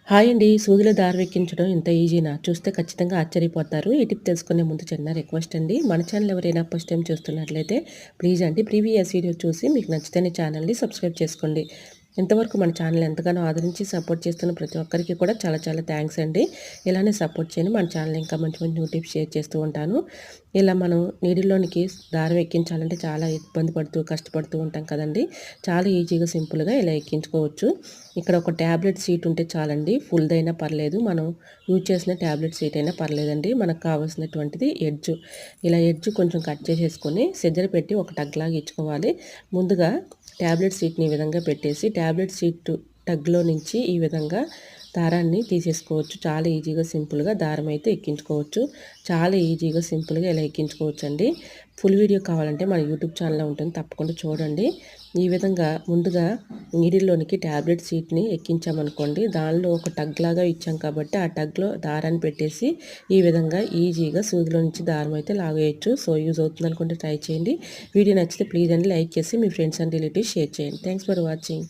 Hi అండి. సూదిలో దారం ఎక్కించడం ఇంత ఈజీనా? చూస్తే ఖచ్చితంగా ఆశ్చర్యపోతారు. ఈ టిప్ తెలుసుకునే ముందు చిన్న రిక్వెస్ట్ అండి. మన ఛానల్ ఎవరైనా ఫస్ట్ టైం చూస్తున్నట్లయితే ప్లీజ్ అండి ప్రీవియస్ వీడియో చూసి మీకు నచ్చితేనే ఛానల్‌ని సబ్స్క్రైబ్ చేసుకోండి. ఇంతవరకు మన ఛానల్ ఎంతగానో ఆదరించి సపోర్ట్ చేస్తున్న ప్రతి ఒక్కరికి కూడా చాలా చాలా థ్యాంక్స్ అండి. ఇలానే సపోర్ట్ చేయండి. మన ఛానల్ ఇంకా మంచి మంచి న్యూ టిప్స్ షేర్ చేస్తూ ఉంటాను. ఇలా మనం నీడిల్లోనికి దారం ఎక్కించాలంటే చాలా ఇబ్బంది పడుతూ కష్టపడుతూ ఉంటాం కదండీ. చాలా ఈజీగా సింపుల్‌గా ఇలా ఎక్కించుకోవచ్చు. ఇక్కడ ఒక ట్యాబ్లెట్ సీట్ ఉంటే చాలండి. ఫుల్‌దైనా పర్లేదు. మనం యూజ్ చేసిన ట్యాబ్లెట్ సీట్ అయినా పర్లేదండి. మనకు కావాల్సినటువంటిది ఎడ్జ్. ఇలా ఎడ్జ్ కొంచెం కట్ చేసేసుకొని సిజర్ పెట్టి ఒక టగ్‌లాగా ఇచ్చుకోవాలి. ముందుగా ట్యాబ్లెట్ సీట్‌ని ఈ విధంగా పెట్టేసి ట్యాబ్లెట్ సీట్ టగ్‌లో నుంచి ఈ విధంగా దారాన్ని తీసేసుకోవచ్చు. చాలా ఈజీగా సింపుల్‌గా దారం అయితే ఎక్కించుకోవచ్చు. చాలా ఈజీగా సింపుల్‌గా ఇలా ఎక్కించుకోవచ్చండి. ఫుల్ వీడియో కావాలంటే మన యూట్యూబ్ ఛానల్‌లో ఉంటుంది. తప్పకుండా చూడండి. ఈ విధంగా ముందుగా నీడిల్లోనికి ట్యాబ్లెట్ సీట్‌ని ఎక్కించామనుకోండి, దానిలో ఒక టగ్ లాగా ఇచ్చాం కాబట్టి ఆ టగ్‌లో దారాన్ని పెట్టేసి ఈ విధంగా ఈజీగా సూదిలో నుంచి దారం అయితే లాగేయొచ్చు. సో యూజ్ అవుతుందనుకుంటే ట్రై చేయండి. వీడియో నచ్చితే ప్లీజ్ అండి లైక్ చేసి మీ ఫ్రెండ్స్ అండ్ రిలేటివ్స్ షేర్ చేయండి. Thanks for watching.